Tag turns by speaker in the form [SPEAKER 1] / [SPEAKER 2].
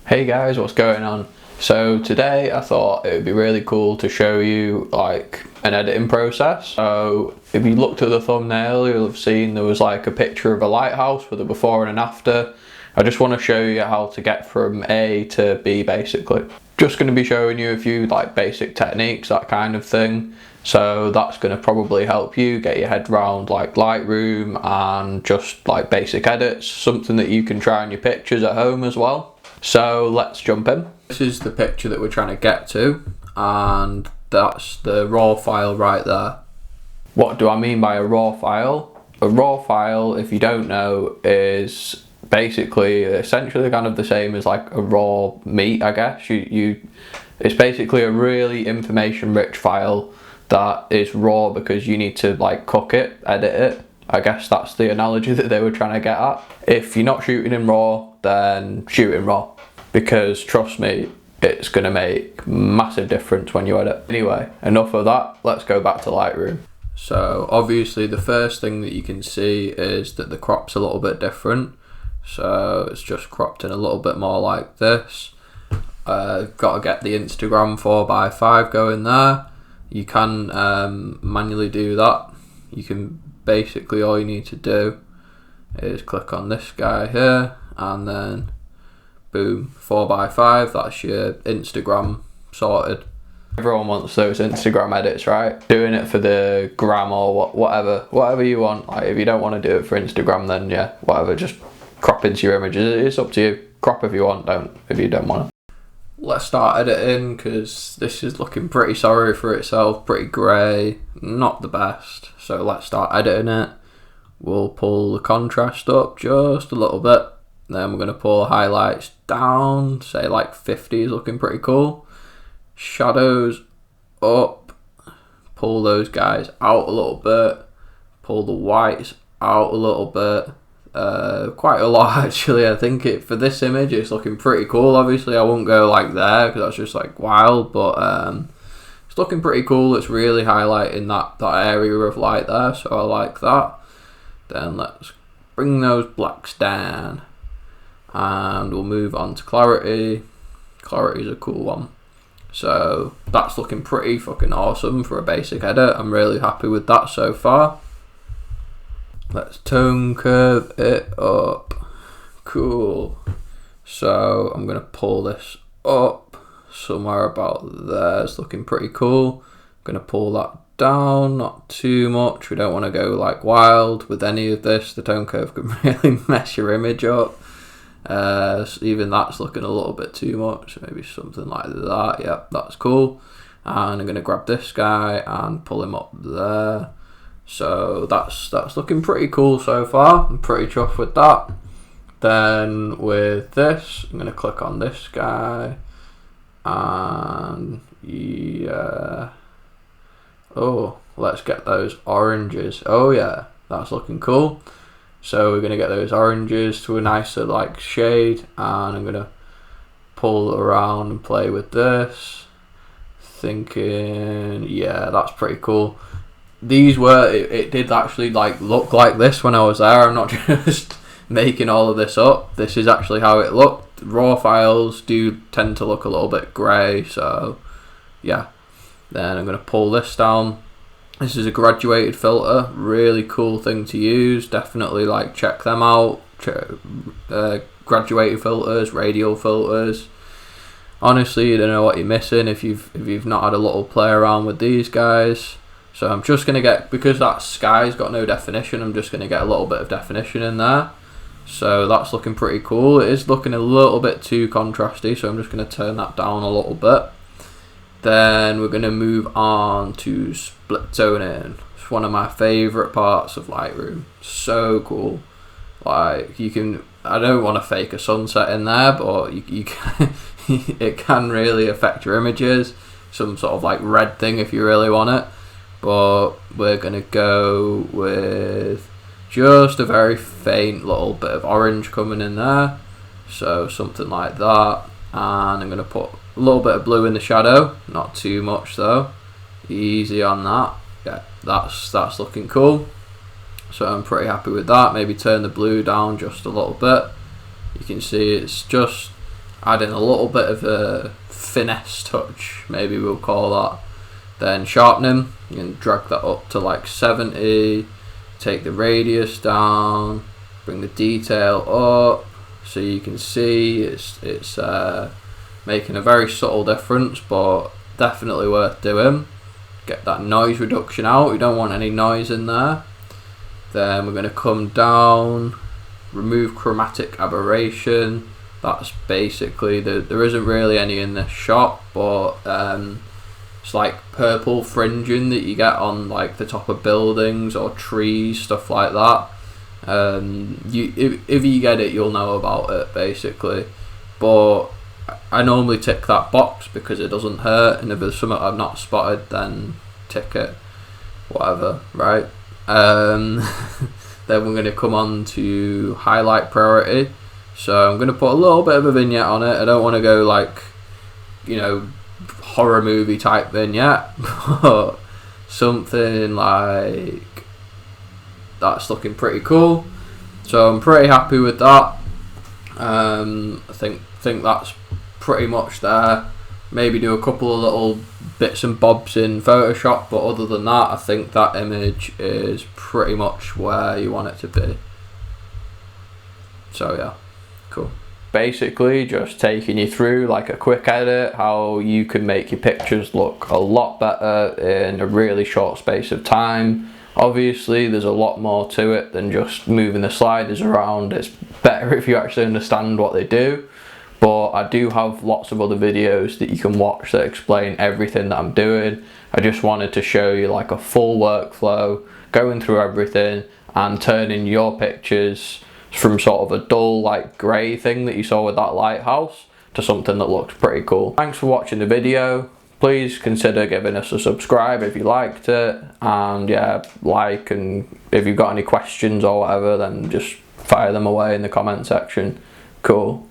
[SPEAKER 1] Hey guys, what's going on? So today I thought it would be really cool to show you like an editing process. So if you looked at the thumbnail, you'll have seen there was like a picture of a lighthouse with a before and an after. I just want to show you how to get from A to B basically. Just going to be showing you a few like basic techniques, that kind of thing. So that's going to probably help you get your head around like Lightroom and just like basic edits, something that you can try on your pictures at home as well. So let's jump in. This is the picture that we're trying to get to, and that's the raw file right there. What do I mean by a raw file? A raw file, if you don't know, is basically essentially kind of the same as like a raw meat, I guess. It's basically a really information rich file that is raw because you need to like cook it, edit it. I guess that's the analogy that they were trying to get at. If you're not shooting in RAW, then shoot in RAW, because trust me, it's going to make massive difference when you edit. Anyway, enough of that, let's go back to Lightroom. So obviously the first thing that you can see is that the crop's a little bit different. So it's just cropped in a little bit more like this. Got to get the Instagram 4x5 going there. You can manually do that. You can basically, all you need to do is click on this guy here and then boom, 4x5, that's your Instagram sorted. Everyone wants those Instagram edits, right? Doing it for the gram or whatever you want. Like if you don't want to do it for Instagram, then yeah, whatever, just crop into your images. It's up to you. Crop if you want, don't if you don't want to. Let's start editing, because this is looking pretty sorry for itself, pretty grey, not the best. So let's start editing it. We'll pull the contrast up just a little bit. Then we're going to pull the highlights down, say like 50 is looking pretty cool. Shadows up, pull those guys out a little bit, pull the whites out a little bit. Quite a lot actually. I think for this image it's looking pretty cool. Obviously I won't go like there because that's just like wild, but it's looking pretty cool. It's really highlighting that area of light there, so I like that. Then let's bring those blacks down and we'll move on to clarity. Clarity is a cool one, so that's looking pretty fucking awesome for a basic edit. I'm really happy with that so far. Let's tone curve it up. Cool. So I'm going to pull this up somewhere about there. It's looking pretty cool. I'm going to pull that down, not too much. We don't want to go like wild with any of this. The tone curve can really mess your image up. So even that's looking a little bit too much. So maybe something like that. Yep, that's cool. And I'm going to grab this guy and pull him up there. So that's looking pretty cool so far. I'm pretty chuffed with that. Then with this, I'm going to click on this guy and yeah. Oh, let's get those oranges. Oh yeah, that's looking cool. So we're going to get those oranges to a nicer like shade, and I'm going to pull around and play with this. Thinking, yeah, that's pretty cool. These were, it did actually like look like this when I was there. I'm not just making all of this up. This is actually how it looked. Raw files do tend to look a little bit grey, so yeah. Then I'm going to pull this down. This is a graduated filter, really cool thing to use. Definitely like check them out. Graduated filters, radial filters. Honestly, you don't know what you're missing if you've not had a little play around with these guys. So I'm just going to get, because that sky's got no definition, I'm just going to get a little bit of definition in there. So that's looking pretty cool. It is looking a little bit too contrasty, so I'm just going to turn that down a little bit. Then we're going to move on to split toning. It's one of my favourite parts of Lightroom. So cool. Like you can, I don't want to fake a sunset in there, but you can, it can really affect your images. Some sort of like red thing if you really want it. But we're going to go with just a very faint little bit of orange coming in there. So something like that. And I'm going to put a little bit of blue in the shadow. Not too much though. Easy on that. Yeah, that's looking cool. So I'm pretty happy with that. Maybe turn the blue down just a little bit. You can see it's just adding a little bit of a finesse touch, maybe we'll call that. Then sharpening, you can drag that up to like 70, take the radius down, bring the detail up, so you can see it's making a very subtle difference, but definitely worth doing. Get that noise reduction out, we don't want any noise in there. Then we're going to come down, remove chromatic aberration. That's basically, there isn't really any in this shot, but it's like purple fringing that you get on like the top of buildings or trees, stuff like that. If you get it, you'll know about it basically. But I normally tick that box because it doesn't hurt, and if there's something I've not spotted, then tick it, whatever, right? Then we're going to come on to highlight priority. So I'm going to put a little bit of a vignette on it. I don't want to go like, you know, horror movie type vignette, but something like that's looking pretty cool. So I'm pretty happy with that. I think that's pretty much there. Maybe do a couple of little bits and bobs in Photoshop, but other than that, I think that image is pretty much where you want it to be. So yeah, cool. Basically just taking you through like a quick edit, how you can make your pictures look a lot better in a really short space of time. Obviously there's a lot more to it than just moving the sliders around. It's better if you actually understand what they do, but I do have lots of other videos that you can watch that explain everything that I'm doing. I just wanted to show you like a full workflow, going through everything and turning your pictures from sort of a dull like grey thing that you saw with that lighthouse to something that looks pretty cool. Thanks for watching the video. Please consider giving us a subscribe if you liked it, and yeah, like, and if you've got any questions or whatever, then just fire them away in the comment section. Cool.